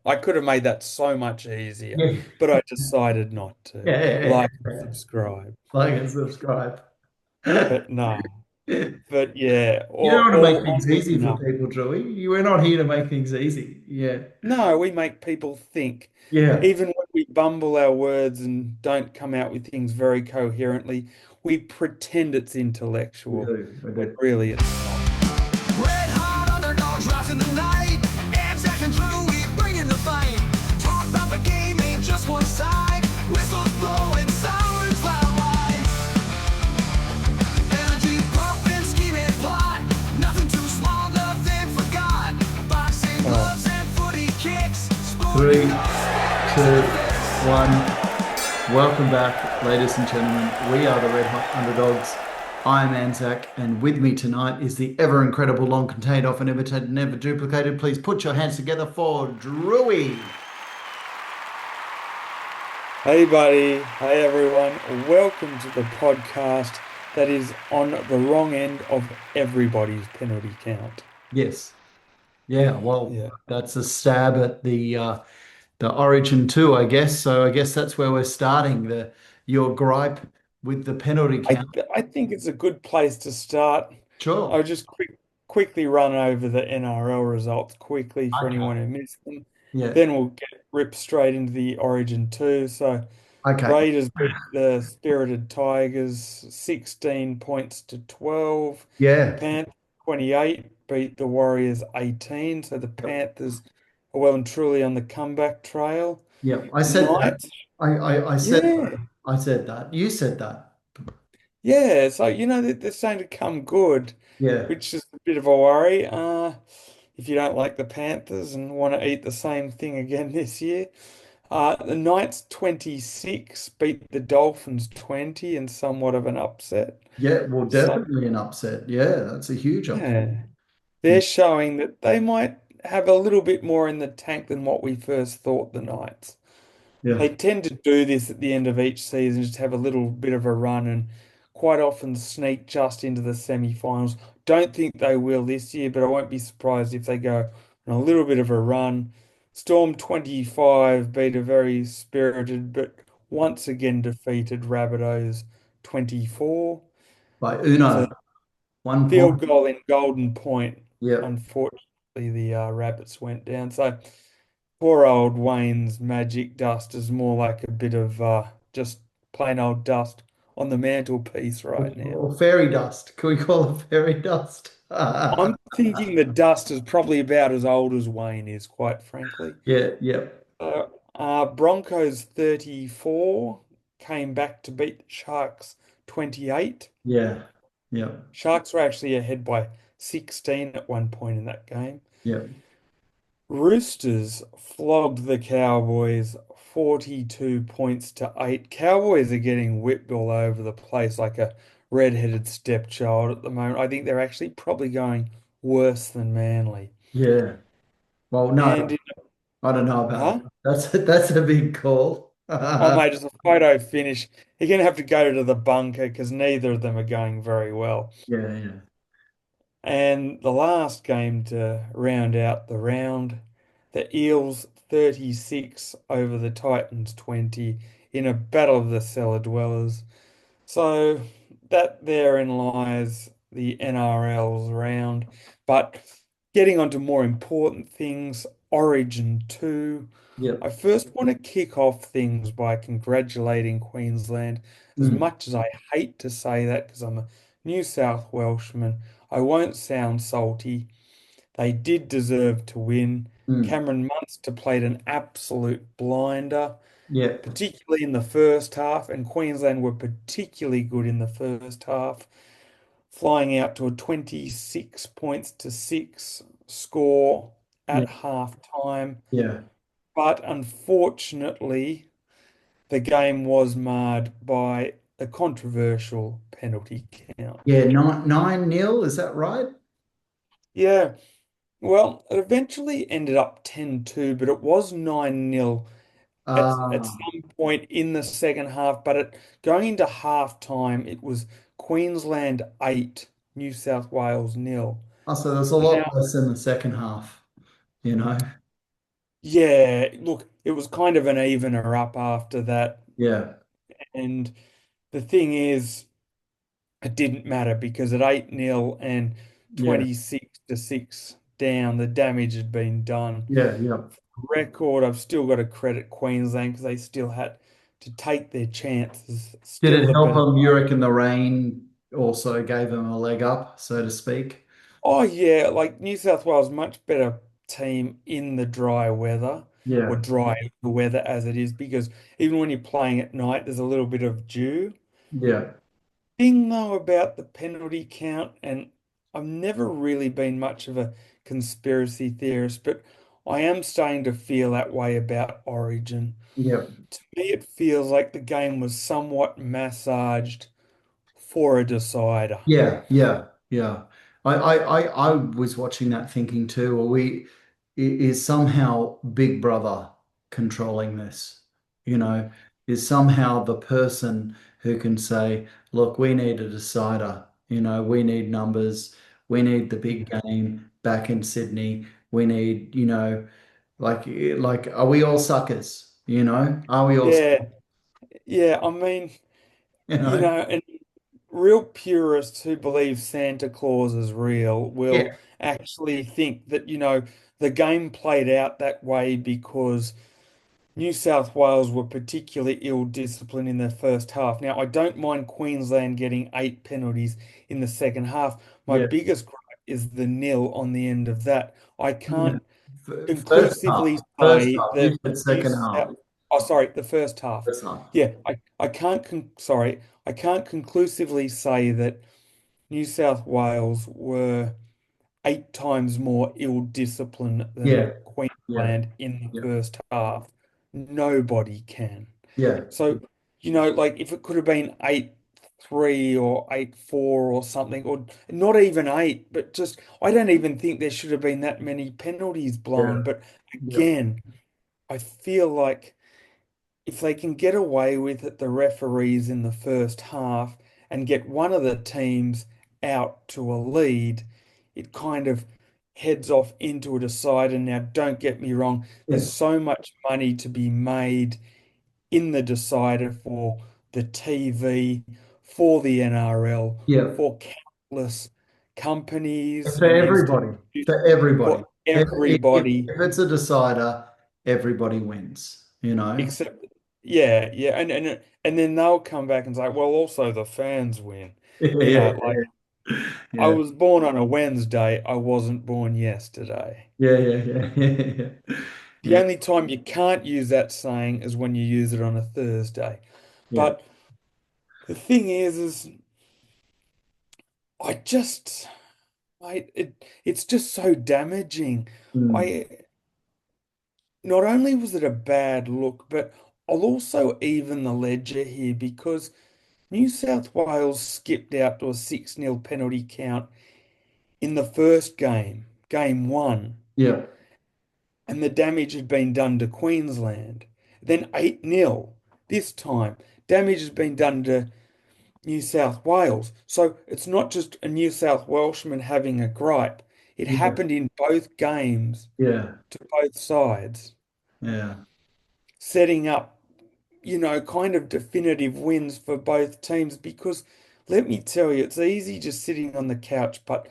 I could have made that so much easier, Yeah. but I decided not to. Yeah. Like and subscribe. Like and subscribe. But no. You But yeah, don't want to make all things onwards easy and for up. people, Joey. You were not here to make things easy. Yeah. No, we make people think. Yeah. Even when we bumble our words and don't come out with things very coherently, we pretend it's We intellectual do. We when do. really it's not. Red Hot Underdogs rising the night. Anzac and Drew, we bring in the fight. Talk about the game, ain't just one side. Whistles blowing, sirens loud lights. Energy pumping, scheming plot. Nothing too small, nothing forgot. Boxing Oh, gloves and footy kicks. Sporting Three, news, two, never fix. one. Welcome back, ladies and gentlemen. We are the Red Hot Underdogs. I'm Anzac, and with me tonight is the ever incredible, long contained, often imitated, never duplicated. Please put your hands together for Drewy. hey, buddy. Hey, everyone. Welcome to the podcast that is on the wrong end of everybody's penalty count. Yes. Yeah, well, Yeah. that's a stab at the Origin 2, I guess. So I guess that's where we're starting. The Your gripe with the penalty I count. I think it's a good place to start. I'll Sure. just quickly run over the NRL results quickly for Okay. anyone who missed them. Yeah. Then we'll get ripped straight into the Origin 2. So Okay. Raiders beat the Spirited Tigers 16 points to 12. Yeah. Panthers 28 beat the Warriors 18. So the Panthers are well and truly on the comeback trail. Yeah. I The said that. Knights, I said yeah. I said that. You said that. Yeah, so they're starting to come good, Yeah. which is a bit of a worry. If you don't like the Panthers and want to eat the same thing again this year. The Knights 26 beat the Dolphins 20 in somewhat of an upset. Yeah. Well, So definitely an upset. Yeah, that's a huge upset. yeah, they're showing that they might have a little bit more in the tank than what we first thought, the Knights. Yeah. They tend to do this at the end of each season, just have a little bit of a run and quite often sneak just into the semi-finals. Don't think they will this year, but I won't be surprised if they go on a little bit of a run. Storm 25 beat a very spirited but once again defeated Rabbitohs 24. By So Uno. 1 point. field goal in Golden Point. Yeah. Unfortunately, the Rabbits went down. So poor old Wayne's magic dust is more like a bit of just plain old dust on the mantelpiece right now. Or fairy dust. Can we call it fairy dust? I'm thinking the dust is probably about as old as Wayne is, quite frankly. Yeah. Yeah. Broncos 34 came back to beat the Sharks 28. Yeah. Yeah. Sharks were actually ahead by 16 at one point in that game. Yeah. Roosters flogged the Cowboys 42 points to 8. Cowboys are getting whipped all over the place like a red-headed stepchild at the moment. I think they're actually probably going worse than Manly. Yeah. Well, no, And I don't know about huh? that. That's a big call. Oh Yeah, mate, it's a photo finish. You're gonna have to go to the bunker because neither of them are going very well. yeah. And the last game to round out the round, the Eels 36 over the Titans 20 in a battle of the cellar dwellers. So that therein lies the NRL's round. But getting on to more important things, Origin 2. I Yep. first want to kick off things by congratulating Queensland. As Mm, much as I hate to say that because I'm a New South Welshman, I won't sound salty. They did deserve to win. mm. Cameron Munster played an absolute blinder, Yep. particularly in the first half, and Queensland were particularly good in the first half, flying out to a 26 points to 6 score Yeah. at half time. Yeah. But unfortunately, the game was marred by a controversial penalty count. Yeah. 9-9-0, is that right? Yeah, well, it eventually ended up 10-2, but it was 9-0 at Uh, some point in the second half. But going into half time, it was Queensland 8, New South Wales nil. so there's a Now, lot less in the second half, you know. Yeah, look, it was kind of an evener up after that. Yeah, And the thing is, it didn't matter because at 8-0 and yeah, 26 to 6 down, the damage had been done. yeah, yeah. Record, I've still got to credit Queensland because they still had to take their chances. Did Still it the help best. them? You reckon the rain also gave them a leg up, so to speak? Oh yeah, like New South Wales, much better team in the dry weather or Yeah, dry weather as it is because even when you're playing at night, there's a little bit of dew. yeah, Thing though about the penalty count, and I've never really been much of a conspiracy theorist, but I am starting to feel that way about Origin. yeah. To me, it feels like the game was somewhat massaged for a decider. Yeah, yeah, yeah. I was watching that thinking too, is somehow Big Brother controlling this? You know, is somehow the person who can say, look, we need a decider, we need numbers, we need the big Yeah. game back in Sydney, we need, are we all suckers? Are we all, Yeah, yeah. I mean, you know? and real purists who believe Santa Claus is real will Yeah, actually think that, the game played out that way because New South Wales were particularly ill-disciplined in their first half. Now, I don't mind Queensland getting 8 penalties in the second half. My yeah, biggest gripe is the nil on the end of that. I yeah. can't First conclusively half, first say half. You that said New second half. South, oh, sorry, the first half. First half. Yeah, I can't sorry, I can't conclusively say that New South Wales were 8 times more ill-disciplined Yeah, than yeah, Queensland in the yeah, first half. Nobody can. yeah, So, like if it could have been 8-3 or 8-4 or something, or not even eight, but just I don't even think there should have been that many penalties yeah, blown. But yeah, again, I feel like if they can get away with it, the referees in the first half and get one of the teams out to a lead, it kind of heads off into a decider. Now, don't get me wrong, there's yeah, so much money to be made in the decider for the TV, for the NRL, yeah. for countless companies For and everybody, institutions, for everybody. for everybody. If it's a decider, everybody wins. Except, yeah, yeah, and then they'll come back and say, well, also the fans win. Yeah, Like I yeah, was born on a Wednesday, I wasn't born yesterday. yeah, yeah, yeah, yeah, The yeah, only time you can't use that saying is when you use it on a Thursday. yeah. But the thing is I just, it's just so damaging. Mm. I Not only was it a bad look, but I'll also even the ledger here because New South Wales skipped out to a 6-0 penalty count in the first game, game one, Yeah, and the damage had been done to Queensland. Then 8-0 this time. Damage has been done to New South Wales. So it's not just a New South Welshman having a gripe. It yeah, happened in both games yeah, to both sides, yeah, setting up, kind of definitive wins for both teams because let me tell you, it's easy just sitting on the couch, but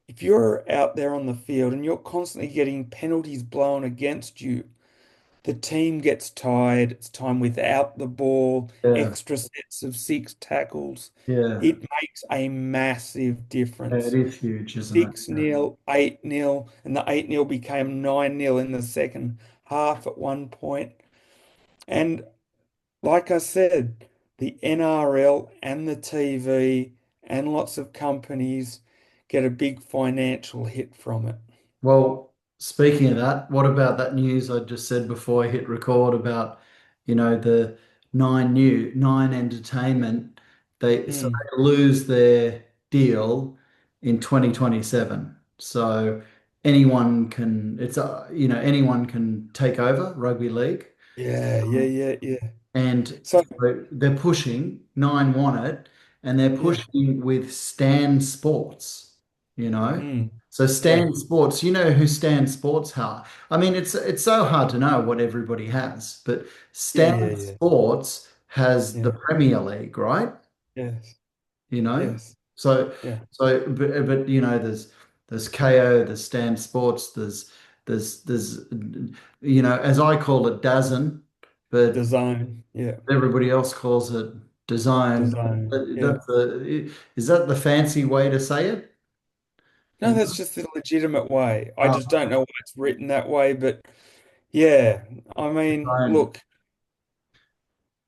if you're out there on the field and you're constantly getting penalties blown against you, the team gets tired. It's time without the ball, yeah, extra sets of six tackles. yeah. It makes a massive Yeah, it difference. is huge, isn't it? 6-0, 8-0, and the 8-0 became 9-0 in the second half at one point. And like I said, the NRL and the TV and lots of companies get a big financial hit from it. Well, speaking of that, what about that news I just said before I hit record about, the Nine Entertainment, Mm. they lose their deal in 2027. So anyone can take over rugby league. Yeah, yeah, Um, yeah, yeah. and So, they're pushing, Nine want it, and they're yeah. pushing with Stan Sports, you know. Mm. So Yeah. Stan Sports, you know who Stan Sports are. I mean, it's so hard to know what everybody has, but Yeah, Stan yeah, yeah. Sports has the Yeah. Premier League, right? Yes. You know, Yes. so Yeah. but you know, there's KO, there's Stan Sports, there's as I call it, DAZN, The but zone. Yeah. everybody else calls it The Design. zone. Yeah. That's is that the fancy way to say it? No, that's just the legitimate way. I just don't Oh, know why it's written that way, but yeah. I mean, Design. look,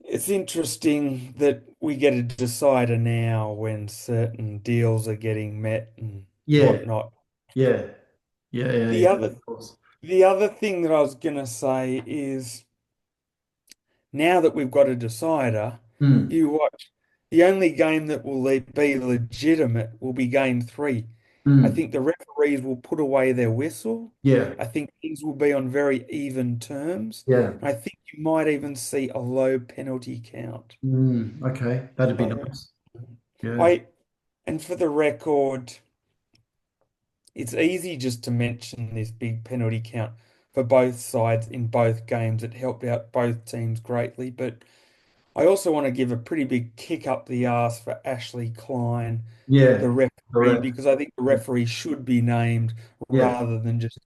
it's interesting that we get a decider now when certain deals are getting met and Yeah, whatnot. yeah, The yeah. other Of course. the other thing that I was gonna say is now that we've got a decider, Hmm. you watch the only game that will be legitimate will be game three. I Hmm. think the referees will put away their whistle. Yeah, I think things will be on very even terms. yeah. And I think you might even see a low penalty count. Hmm. Okay, that'd be So nice. Yeah, I, and for the record, it's easy just to mention this big penalty count for both sides in both games. It helped out both teams greatly, but I also want to give a pretty big kick up the arse for Ashley Klein, the yeah. referee, Correct. because I think the referee should be named Yeah. rather than just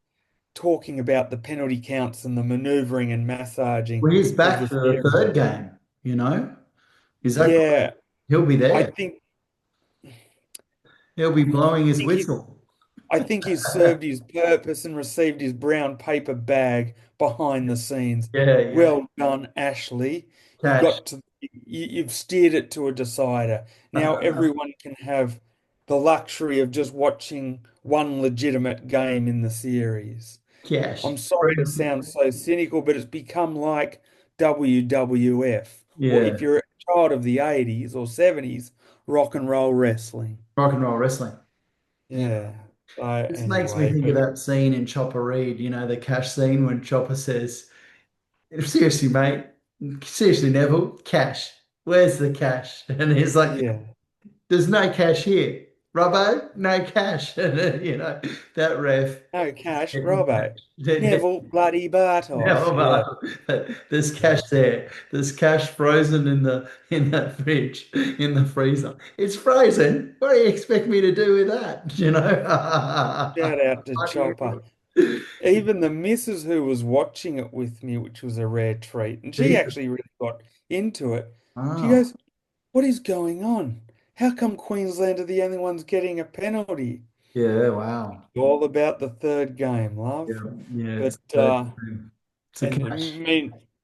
talking about the penalty counts and the maneuvering and massaging Well, he's of back the for the steering. third game. You know, is that correct? Yeah, He'll be I there. think He'll be blowing his think he's whistle. I think he's served his purpose and received his brown paper bag behind the scenes. Yeah, yeah. Well done, Ashley. Cash. You've steered it to a decider. Now everyone can have the luxury of just watching one legitimate game in the series. Cash. I'm sorry to sound so cynical, but it's become like WWF, or if Yeah. you're a child of the 80s or 70s, rock and roll wrestling. Rock and roll wrestling. Yeah. Yeah. So This makes me anyway, think of but that scene in Chopper Read, the cash scene when Chopper says, seriously, mate, seriously, Neville, cash. Where's the cash? And he's like, yeah. there's no cash here. Robbo, no cash. And then, that ref, No cash, getting Robbo. cash. Neville bloody Bartos. Never Yeah. mind. There's cash Yeah. there. There's cash frozen in that fridge, in the freezer. It's frozen. What do you expect me to do with that? Shout out to Chopper. Even the missus who was watching it with me, which was a rare treat, and she actually really got into it. She Oh, goes, "What is going on? How come Queensland are the only ones getting a penalty?" yeah, wow. All about the third game, Yeah, love. yeah, But it's a and cash.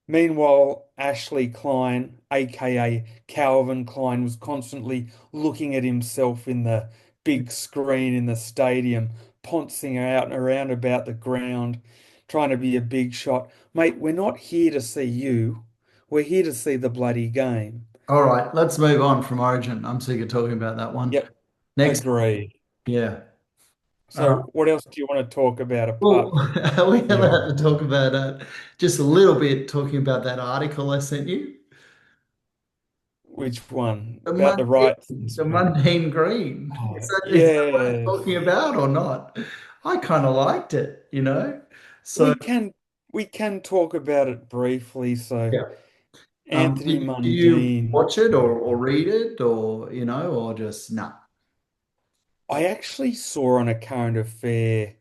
meanwhile, Ashley Klein, aka Calvin Klein, was constantly looking at himself in the big screen in the stadium, poncing out and around about the ground, trying to be a big shot. Mate, we're not here to see you. We're here to see the bloody game. All right, let's move on from Origin. I'm sick of talking about that one. Yep, Next, agreed. yeah. So, what else do you want to talk about Well, apart from are we the allowed to talk about just a little bit, talking about that article I sent you? which one? The About the rights mundane, the dispute. mundane green. Oh, Is that what I'm yes. talking about or not? I kind of liked it. We So can we can talk about it briefly. So yeah. Anthony Do you Mundine. watch it or read it or just nah? I actually saw on a current affair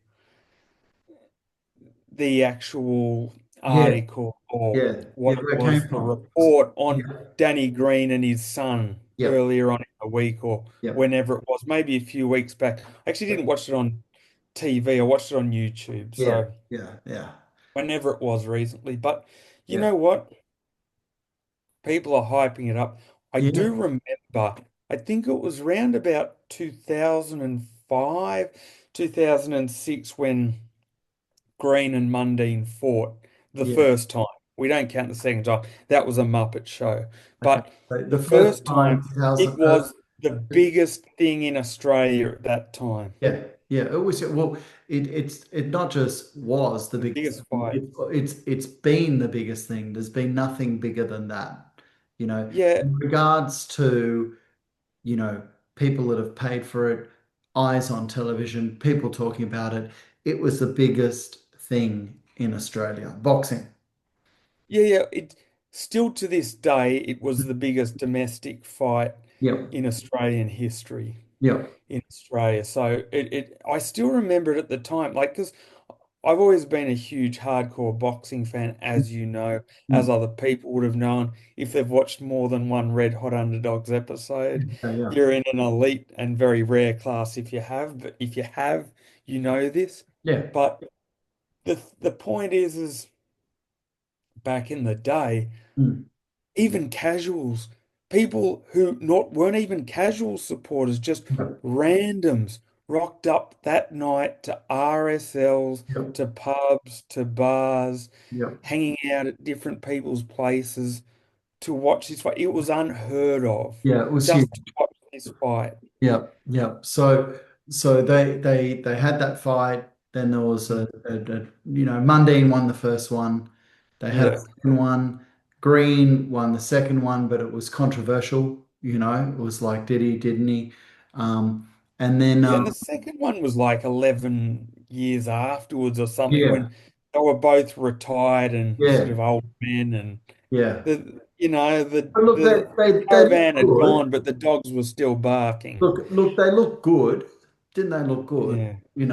the actual Yeah, article or yeah, yeah. what it Where it came was, the from? report Yeah, on Danny Green and his son yep, earlier on in the week or yep, whenever it was, maybe a few weeks back. I actually didn't watch it on TV. I watched it on YouTube. yeah, So yeah, whenever it was recently. But you yeah, know what? People are hyping it up. I yeah, do remember, I think it was round about 2005, 2006 when Green and Mundine fought the yeah. first time. We don't count the second time. That was a Muppet show. Okay. But So the the first first time, time, it 2000. was the biggest thing in Australia at that time. Yeah, yeah. It was well. It not just was the The biggest biggest thing. fight. It's been the biggest thing. There's been nothing bigger than that. Yeah, In regards to people that have paid for it. eyes on television, people talking about it. It was the biggest thing in Australia, boxing. Yeah, yeah. It still to this day, it was the biggest domestic fight Yep, in Australian history yep, in Australia. So I still remember it at the time, like because I've always been a huge hardcore boxing fan, as you know, as mm, other people would have known if they've watched more than one Red Hot Underdogs episode. yeah, yeah, You're in an elite and very rare class if you have, but if you have, you know this. yeah, But the point is back in the day, mm, even casuals, people who not weren't even casual supporters, just yep, randoms rocked up that night to RSLs, yep, to pubs, to bars, yep. hanging out at different people's places to watch this fight. It was unheard of Yeah, it was huge. just to watch this fight. Yep, yep. So they had that fight. Then there was Mundine won the first one. They had a Yeah. second one. Green won the second one, but it was controversial. It was like, did he, didn't he? Um, and then Yeah, and the second one was like 11 years afterwards or something yeah, when they were both retired and sort yeah, of old men and yeah. But look, the they look caravan had good. gone, but the dogs were still barking. Look, they look good. Didn't they look good? Yeah. They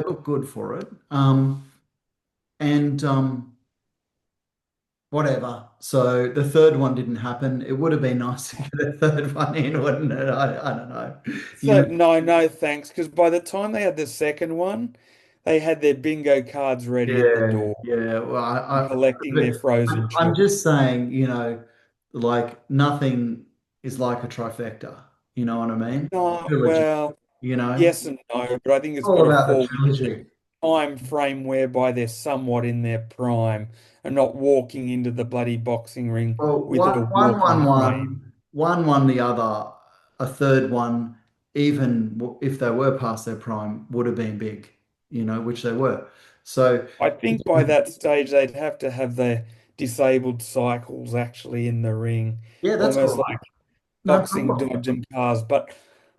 look good for it. And whatever. So the third one didn't happen. It would have been nice to get a third one in, wouldn't it? I don't know. You So know, no, no thanks, because by the time they had the second one, they had their bingo cards ready at the yeah, door yeah. Well, and collecting their but frozen I'm children. just saying, like nothing is like a trifecta. You know what I mean? No, Trilogy. well, You know, yes and no, but I think it's got all to about the fall within trilogy. a time frame whereby they're somewhat in their prime and not walking into the bloody boxing ring Well, with a walking frame. one won the other. A third one, even if they were past their prime, would have been big, which they were. So, I think by that stage they'd have to have their disabled cycles actually in the ring, yeah, that's almost all right. like No boxing problem. dodging cars. But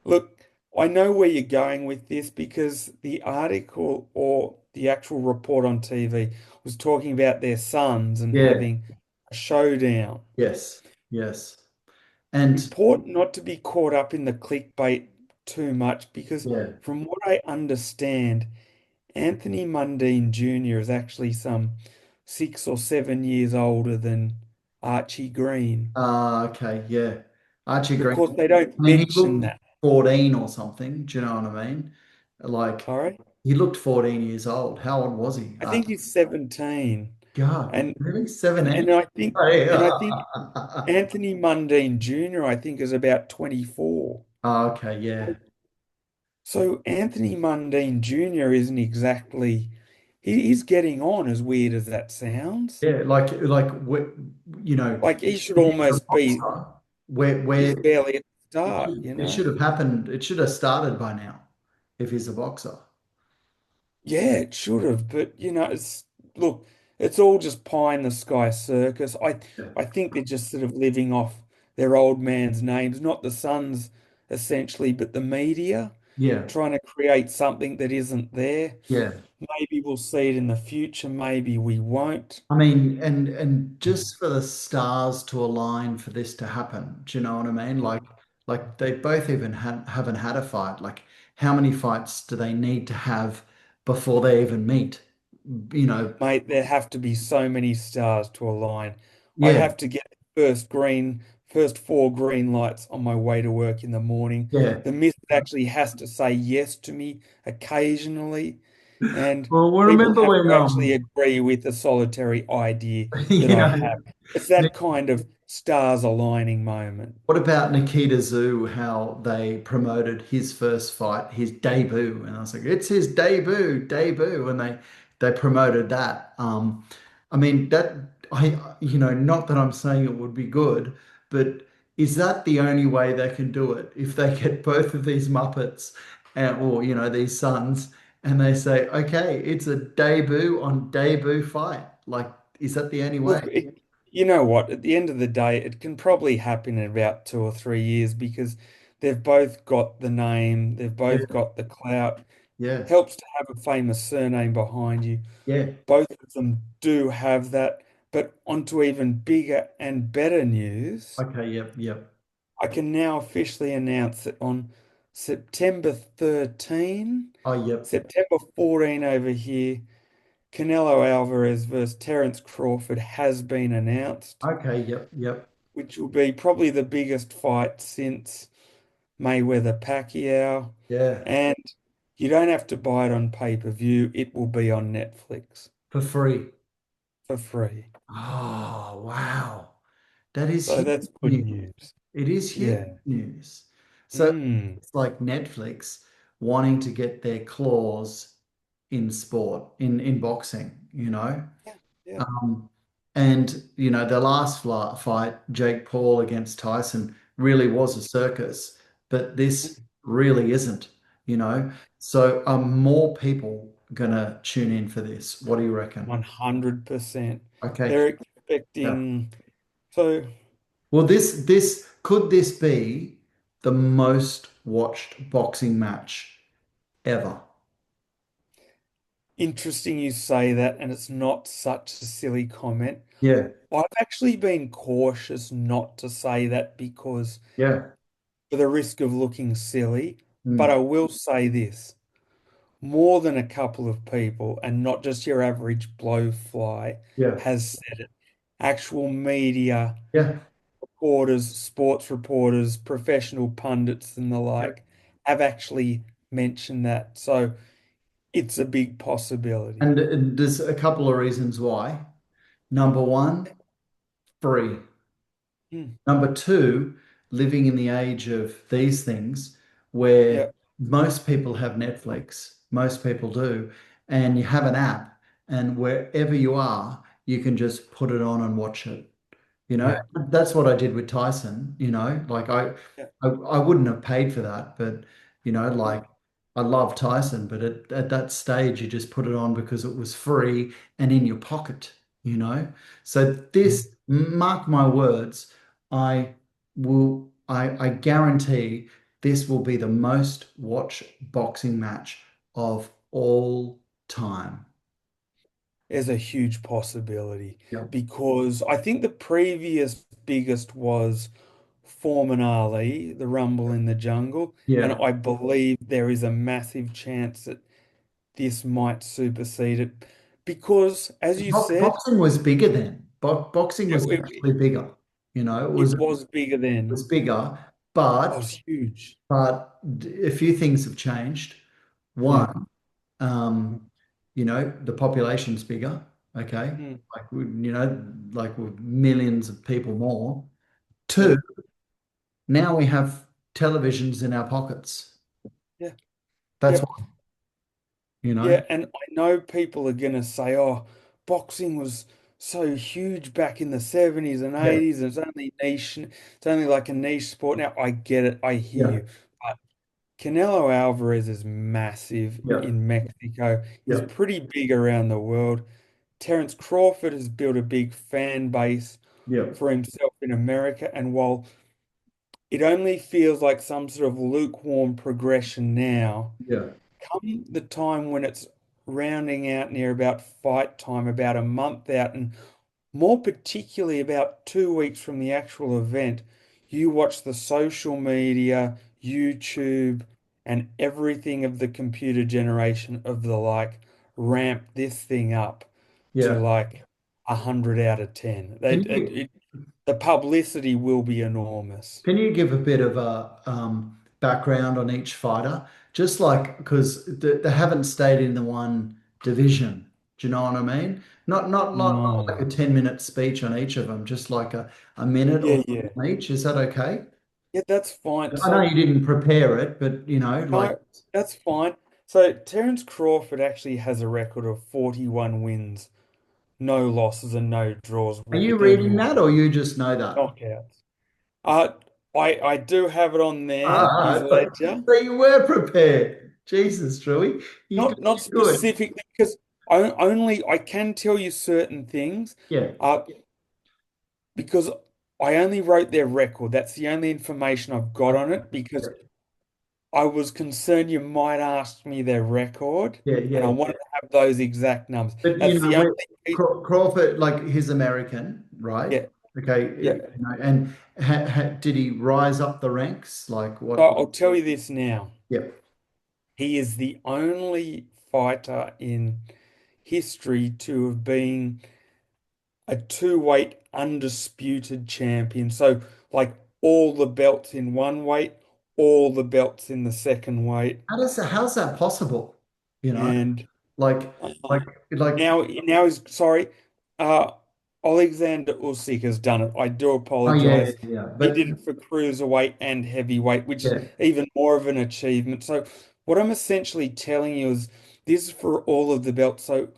look, I know where you're going with this because the article or the actual report on TV was talking about their sons and Yeah, having a showdown. yes, yes. And Important not to be caught up in the clickbait too much because, yeah, from what I understand, Anthony Mundine Jr. is actually some 6 or 7 years older than Archie Green. okay, yeah. Archie Of Green. course, they don't I mean, he mention looked that. 14 or something. Do you know what I mean? Like, Sorry? he looked 14 years old. How old was he? I think he's 17. God, And really? 17? and I think Anthony Mundine Jr. I think is about 24. Oh, okay, yeah. So Anthony Mundine Jr. isn't exactly he's getting on as weird as that sounds. Yeah, you know, Like he should if you're a almost be boxer, where he's barely at the start, you it know? should have happened, it should have started by now if he's a boxer. Yeah, it should have, but it's look, it's all just pie in the sky circus. Yeah, I think they're just sort of living off their old man's names, not the sons essentially, but the media, yeah, trying to create something that isn't there. yeah. Maybe we'll see it in the future, maybe we won't. I mean, and just for the stars to align for this to happen, do you know what I mean? Like they both even haven't had a fight. Like, how many fights do they need to have before they even meet? You know, Mate, there have to be so many stars to align. I yeah, have to get first four green lights on my way to work in the morning. yeah. The mist actually has to say yes to me occasionally, and Well, people remember have when to actually agree with the solitary idea that you I know. have. It's that kind of stars aligning moment. What about Nikita Zoo? How they promoted his first fight, his debut, and I was like, it's his debut, and they promoted that. I mean that not that I'm saying it would be good, but is that the only way they can do it? If they get both of these Muppets, or these sons, and they say, okay, it's a debut on debut fight. Like, is that the only way? Look, you know what? At the end of the day, it can probably happen in about 2 or 3 years because They've both got the name, they've Yeah, both got the clout. yeah, Helps to have a famous surname behind you. yeah. Both of them do have that. But onto even bigger and better news, Okay, yep, yep. I can now officially announce that on September 13, Oh, yep. September 14 over here, Canelo Alvarez versus Terence Crawford has been announced, Okay, yep, yep. which will be probably the biggest fight since Mayweather Pacquiao. Yeah, And you don't have to buy it on pay-per-view, it will be on Netflix for free. for free. Oh, wow. That is So huge that's good news. news. It is huge Yeah. news. So Mm. it's like Netflix wanting to get their claws in sport, in boxing, you know? Yeah. Yeah. Um, and, the last fight, Jake Paul against Tyson, really was a circus, but this Mm. really isn't, you know? So are more people gonna tune in for this? What do you reckon? 100%. Okay. They're Yeah. expecting. So Well, this could this be the most watched boxing match ever? interesting you say that, and it's not such a silly comment. Yeah, I've actually been cautious not to say that because yeah, for the risk of looking silly, but mm, I will say this. More than a couple of people, and not just your average blowfly, yeah, has said it. Actual media, yeah, reporters, sports reporters, professional pundits, and the yeah. like have actually mentioned that. So it's a big possibility. And there's a couple of reasons why. Number one, free. Hmm. Number two, living in the age of these things where Yeah, most people have Netflix, most people do, and you have an app, and wherever you are, you can just put it on and watch it. You know, yeah, that's what I did with Tyson, like yeah, I wouldn't have paid for that, but yeah. like I love Tyson, but at that stage you just put it on because it was free and in your pocket, you know. So Mm. this, mark my words, I guarantee this will be the most watched boxing match of all time. There's a huge possibility Yeah. because I think the previous biggest was Foreman Ali, the Rumble in the Jungle, and Yeah. I believe there is a massive chance that this might supersede it because, as you said, Boxing was bigger then. Boxing it, was it, actually bigger. It it was was bigger then. bigger, It but was huge. a few things have changed. Yeah. One, um, the population's bigger. Okay, Mm. like with millions of people more. Yeah. Two, now we have televisions in our pockets. Yeah. That's Yep. what, you know. Yeah. And I know people are going to say, oh, boxing was so huge back in the 70s and Yeah, 80s, and it's only like a niche sport. Now, I get it. I hear yeah, you. But Canelo Alvarez is massive yeah, in Mexico. He's yeah, pretty big around the world. Terence Crawford has built a big fan base yeah, for himself in America. And while it only feels like some sort of lukewarm progression now, yeah, come the time when it's rounding out near about fight time, about a month out, and more particularly about 2 weeks from the actual event, you watch the social media, YouTube, and everything of the computer generation of the like ramp this thing up to yeah. like 100 out of 10. Can you The publicity will be enormous. Can you give a bit of a background on each fighter? Just like because they haven't stayed in the one division. Do you know what I mean? Not like No. a 10-minute speech on each of them, just like a minute or Yeah, two yeah. on each. Is that okay? Yeah, that's fine. I know So, you didn't prepare it, but like, no, that's fine. So, Terence Crawford actually has a record of 41 wins, no losses, and no draws are with you reading everyone that or you just know that? knockouts. Uh, I do have it on there, his ledger. So you were prepared. Jesus, Truey, Not you're good. specifically because only I can tell you certain things. Yeah, Uh, because I only wrote their record. That's the only information I've got on it because I was concerned you might ask me their record, Yeah, and I yeah. wanted to have those exact numbers. But That's the only piece. Crawford, like he's American, right? Yeah, Okay, yeah. and did he rise up the ranks? Like So what? I'll tell you this now. Yep. He is the only fighter in history to have been a two-weight undisputed champion. So, like all the belts in one weight, all the belts in the second weight, How's that possible? You know, and like uh, like like now is sorry, uh, Alexander Usyk has done it. I do oh yeah, yeah, apologize. yeah. He But did it for cruiserweight and heavyweight, which is yeah. even more of an achievement. So, what I'm essentially telling you is this is for all of the belts. So,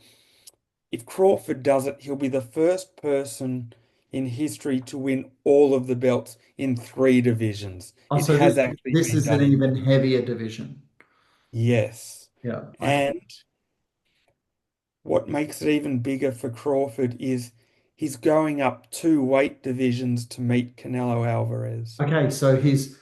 if Crawford does it, he'll be the first person in history to win all of the belts in three divisions. It Also, has actually this been is an done in, even heavier division. yes. Yeah. Okay. And what makes it even bigger for Crawford is he's going up two weight divisions to meet Canelo Alvarez. Okay. So he's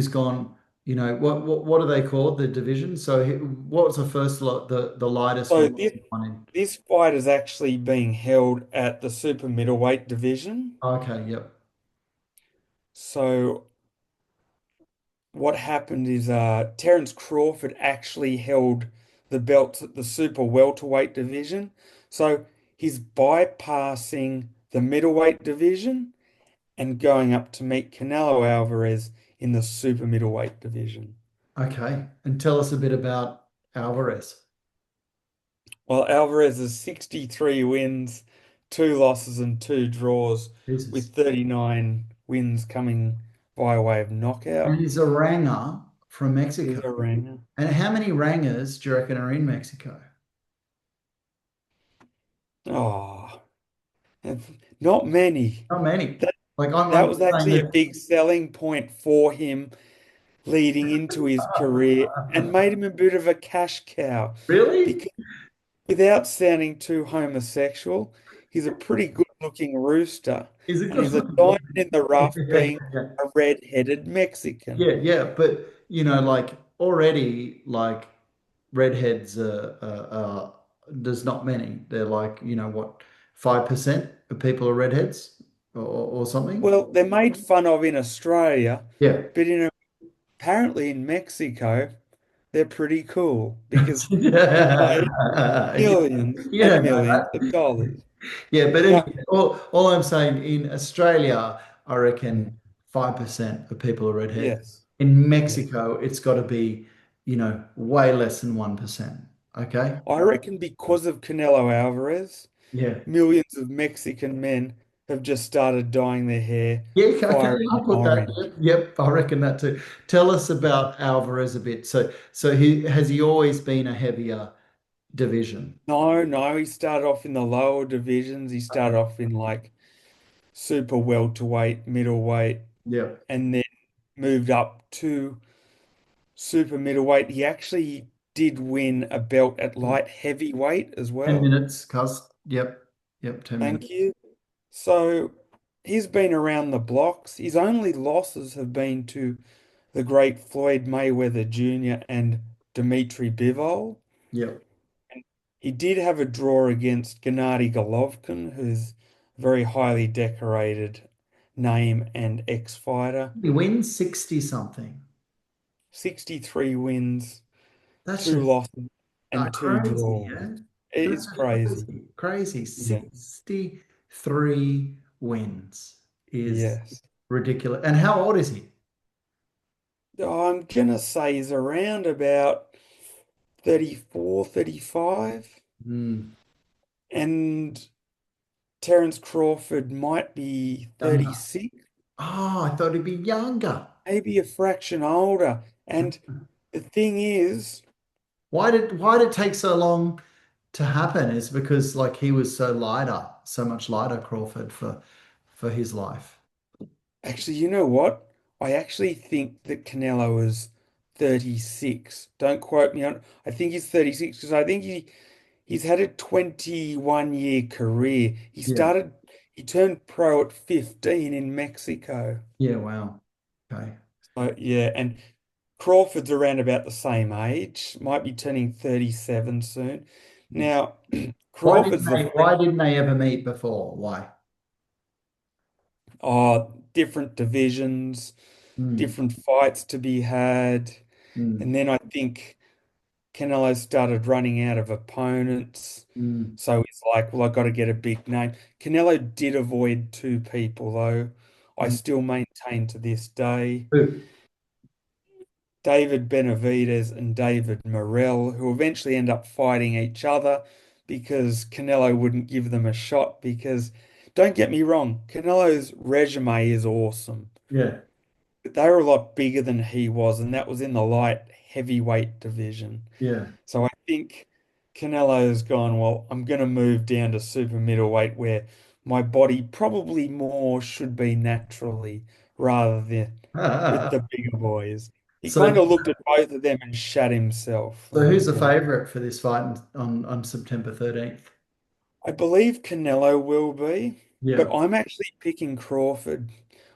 gone. You know what are they called? The division. So what was the first the lightest So one? this One in. this fight is actually being held at the super middleweight division. Okay. Yep. So what happened is Terence Crawford actually held the belts at the super welterweight division. So he's bypassing the middleweight division and going up to meet Canelo Alvarez in the super middleweight division. Okay. And tell us a bit about Alvarez. Well, Alvarez has 63 wins, two losses, and two draws, Jesus. with 39 wins coming by way of And knockout. he's a ranger from He's Mexico. a ringer. And how many rangers do you reckon are in Mexico? Oh, not many. Not many. That Like that I'm was saying actually a that. big selling point for him leading into his career and made him a bit of a cash cow Really? because without sounding too homosexual, he's a pretty good looking rooster Is it and good? he's a diamond in the rough being Yeah, a red-headed Mexican. yeah, yeah. But like already, like redheads there's not many. They're like, what, 5% of people are redheads or something? Well, they're made fun of in Australia, Yeah. but apparently in Mexico, they're pretty cool because they're Yeah. paid millions You and don't know millions of that. dollars. Yeah, but No, anyway, all I'm saying in Australia, I reckon 5% of people are redheads. yes, In yes. Mexico, it's got to be, way less than 1%. Okay? I reckon because of Canelo Alvarez, Yeah. millions of Mexican men have just started dyeing their hair Yeah, okay, fiery I'll put that. orange. Yep, yep, I reckon that too. Tell us about Alvarez a bit. So he always been a heavier division? No, no, he started off in the lower divisions. He started off in like super welterweight, middleweight, Yep. and then moved up to super middleweight. He actually did win a belt at light heavyweight as 10 well. minutes, cuz. Yep. Yep, 10 minutes. Thank you. So he's been around the blocks. His only losses have been to the great Floyd Mayweather Jr. and Dmitry Bivol. Yep. He did have a draw against Gennady Golovkin, who's a very highly decorated name and ex-fighter. He wins 60 something. 63 wins, That's two just losses, and two crazy, draws. yeah? It That's is just crazy. crazy. Crazy. Yeah. 63 wins is Yes. ridiculous. And how old is he? I'm gonna say he's around about 34, 35. Hmm. And Terence Crawford might be Younger. 36, Oh, I thought he'd be younger. maybe a fraction older. And the thing is, Why did it take so long to happen? Is because like he was so lighter, so much lighter, Crawford, for his life. actually, you know what? I actually think that Canelo is 36. Don't quote me on. I think he's 36 because I think he's had a 21-year career. Yeah. He turned pro at 15 in Mexico. Yeah, wow. Okay. So yeah, and Crawford's around about the same age, might be turning 37 soon. Now, Crawford's the Why French, didn't they ever meet before? Why? different divisions, Mm, different fights to be had. mm, And then I think Canelo started running out of opponents. mm, So he's like, well, I got to get a big name. Canelo did avoid two people, though. I mm. still maintain to this day. Who? David Benavidez and David Morrell, who eventually end up fighting each other because Canelo wouldn't give them a shot. Because, don't get me wrong, Canelo's resume is awesome. Yeah, But they were a lot bigger than he was, and that was in the light heavyweight division. yeah. So I think Canelo's gone, well, I'm going to move down to super middleweight where my body probably more should be naturally rather than with the bigger boys. He So, kind of looked at both of them and shat himself. so who's the favorite for this fight on September 13th? I believe Canelo will be, but Yeah, I'm actually picking Crawford.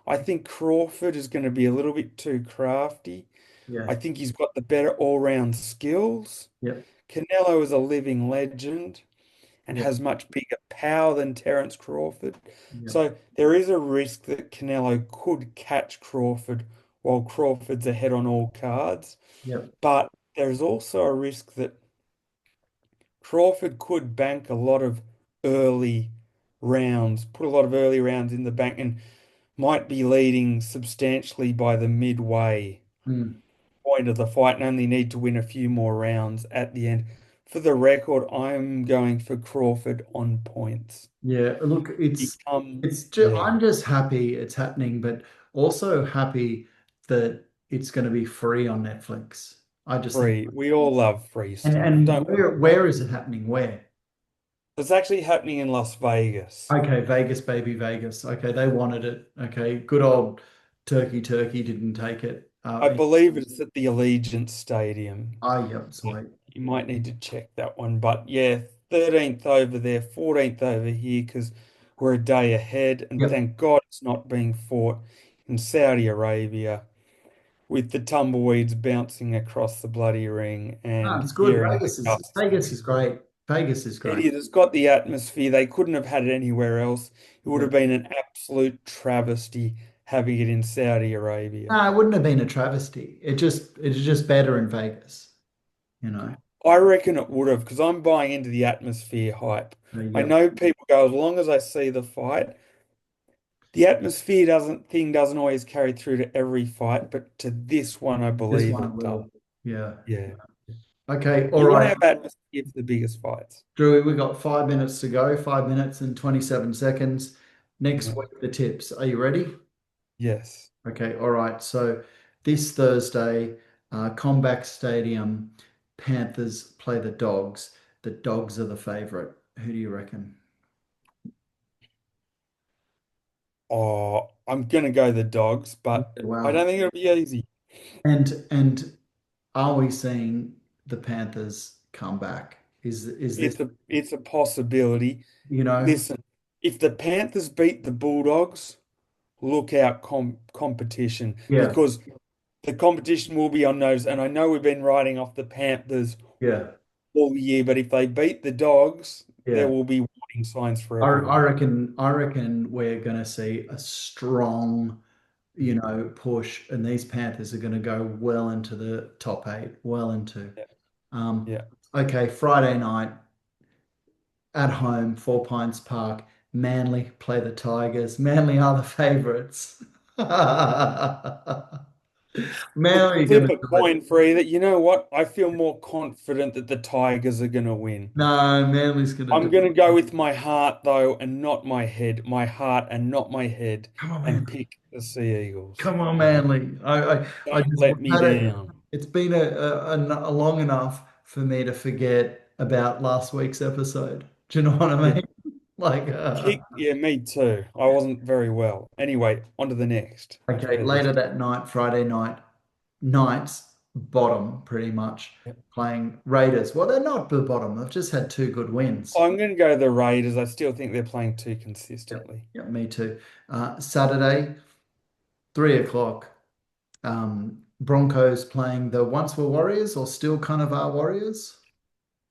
I think Crawford is going to be a little bit too crafty. yeah, I think he's got the better all-round skills. yep, Canelo is a living legend and yep, has much bigger power than Terence Crawford. yep, So there is a risk that Canelo could catch Crawford while Crawford's ahead on all cards. yep. But there is also a risk that Crawford could bank a lot of early rounds, put a lot of early rounds in the bank, and might be leading substantially by the midway Mm. point of the fight and only need to win a few more rounds at the end. For the record, I'm going for Crawford on points. Yeah, look, He it's comes, just yeah, I'm just happy it's happening, but also happy that it's going to be free on Netflix. I just think, free. We all love free stuff. and Don't worry. where is it happening? Where? It's actually happening in Las Vegas. Okay, Vegas, baby, Vegas. Okay, they wanted it. Okay, good old Turkey didn't take it. I believe it's at the Allegiant Stadium. Yep, sweet. You might need to check that one. But yeah, 13th over there, 14th over here, because we're a day ahead. And Yep. thank God it's not being fought in Saudi Arabia with the tumbleweeds bouncing across the bloody ring No, and it's good. hearing the Vegas is customary. great. Vegas is It great. is. It's got the atmosphere. They couldn't have had it anywhere else. It would Yeah. have been an absolute travesty having it in Saudi No, Arabia. it wouldn't have been a travesty. It's just better in Vegas, you know. I reckon it would have, because I'm buying into the atmosphere hype. I Yep. know people go, as long as I see the fight, the atmosphere doesn't always carry through to every fight, but to this one, I This believe one it it does. will. Yeah. Yeah. Okay. All You want to right. have atmosphere for the biggest fights. Drew, we got 5 minutes to go, 5 minutes and 27 seconds. Next Yeah. week, the tips. Are you ready? Yes. Okay. All right. So this Thursday, Comback Stadium, Panthers play the Dogs. The Dogs are the favorite. Who do you reckon? Oh, I'm gonna go the dogs, but I Wow. don't think it'll be easy. And are we seeing the Panthers come back? Is this, It's a possibility. you know, Listen, if the Panthers beat the Bulldogs, look out competition yeah, because the competition will be on notice. And I know we've been writing off the Panthers yeah, all year, but if they beat the Dogs, there yeah. will be warning signs for I everyone. reckon we're gonna see a strong, push, and these Panthers are gonna go well into the top eight, well into. Yeah, Um, yeah. okay, Friday night at home, Four Pines Park. Manly play the Tigers. Manly are the favourites. Look, Manly are gonna flip a do it. coin for either. You know what? I feel more confident that the Tigers are going to win. No, Manly's gonna do I'm going to it. go with my heart, though, and not my head. My heart and not my head, Come on, and Manly. pick the Sea Eagles. Come on, Manly. I Don't just let we've me had it. down. It's been a long enough for me to forget about last week's episode. Do you know what I Yeah. mean? Like, Yeah, me too. I wasn't very well. Anyway, on to the next. Much okay, better this later time. that night, Friday night, Knights bottom pretty much, Yep. playing Raiders. Well, they're not the bottom. They've just had two good wins. I'm going to go the Raiders. I still think they're playing too Yep. consistently. Yep, me too. Saturday, 3 o'clock. Broncos playing the once were Warriors or still kind of are Warriors.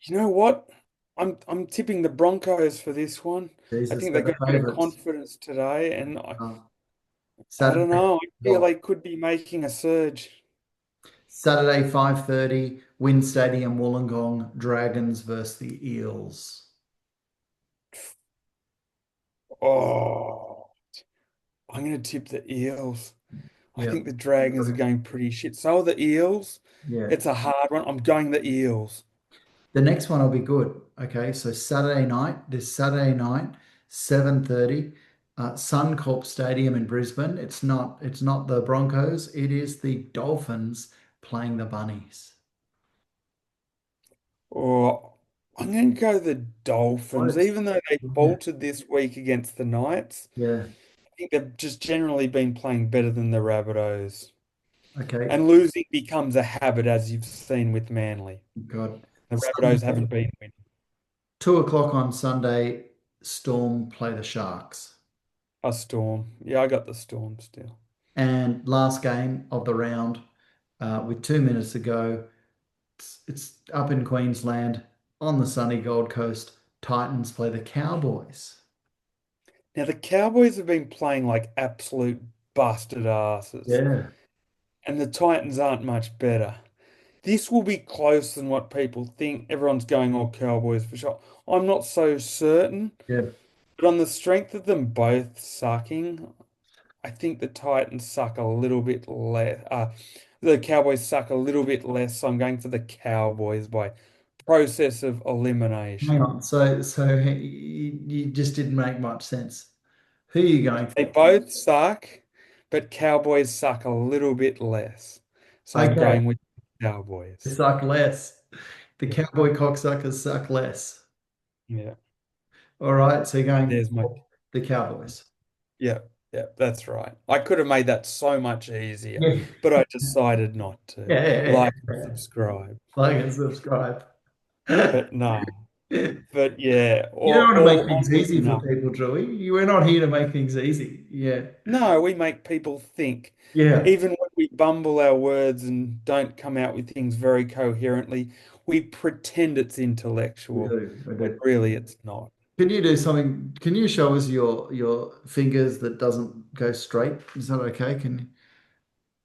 You know what? I'm tipping the Broncos for this one. I Jesus, think they're they the got a bit of favourites. confidence today, and Uh, I don't Saturday, know. I feel well, they could be making a surge. Saturday 5:30, Win Stadium, Wollongong, Dragons versus the Eels. Oh, I'm going to tip the Eels. I Yeah, think the Dragons are going pretty shit. So are the Eels. yeah. It's a hard one. I'm going the Eels. The next one will be good. Okay, so Saturday night, 7:30, Suncorp Stadium in Brisbane. It's not the Broncos, it is the Dolphins playing the Bunnies. Or I'm going to go the Dolphins, Close. even though they Yeah. faltered this week against the Knights. Yeah. I think they've just generally been playing better than the Rabbitohs. Okay. And losing becomes a habit, as you've seen with Manly. God. The Rabbitohs Sunday, haven't been winning. 2 o'clock on Sunday, Storm play the Sharks. A Storm. Yeah, I got the Storm still. And last game of the round, with 2 minutes to go, it's up in Queensland on the sunny Gold Coast. Titans play the Cowboys. Now, the Cowboys have been playing like absolute busted asses, Yeah, and the Titans aren't much better. This will be closer than what people think. Everyone's going, all Cowboys for sure. I'm not so certain, yeah. but on the strength of them both sucking, I think the Titans suck a little bit less. The Cowboys suck a little bit less, so I'm going for the Cowboys by process of Hang elimination. on. So you just didn't make much sense. Who are you going They for? both suck, but Cowboys suck a little bit less. So I'm Okay, going with they Cowboys. suck less. The Yeah, Cowboy cocksuckers suck less. yeah. All right, so you're going There's my for the Cowboys. yeah, yeah, that's right. I could have made that so much easier, Yeah, but I decided not to. yeah, yeah, Like and yeah. subscribe. Like and subscribe. But You no. But yeah, don't want to make all things onwards easy and for up. people, Drewy. You were not here to make things easy. Yeah, No, we make people think. yeah. Even when we bumble our words and don't come out with things very coherently, we pretend it's We intellectual do. We when do. really it's not. Can you do something? Can you show us your fingers that doesn't go straight? Is that okay? Can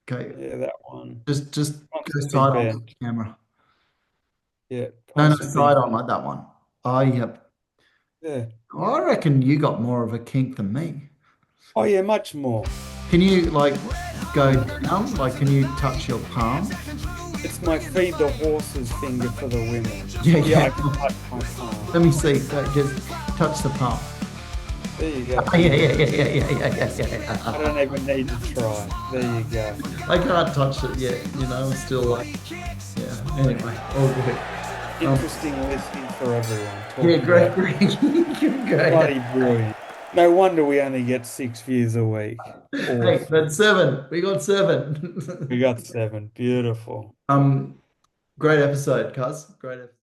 you, okay, Yeah, that one. just Wants go to be side on to bent. the camera. Yeah, No, no, wants to be side on bent. like that one. Oh, yep. Yeah. I reckon you got more of a kink than me. Oh yeah, much more. Can you like go down? Like, can you touch your palm? It's my feed the horses finger for the women. Yeah, Yeah, yeah. I can touch my palm. Let me see. Just touch the palm. There you go. Oh, yeah, yeah, yeah, yeah, yeah, yeah, yeah, I yeah. don't even need to try. There you go. I can't touch it yet, you know, I'm still like, yeah. Anyway, all good. Interesting listening for everyone. Yeah, Talking great, about great, great. bloody brilliant. No wonder we only get 6 views a week. Hey, Awesome. that's seven. We got We seven. got 7. Beautiful. Great episode, cuz. Great episode.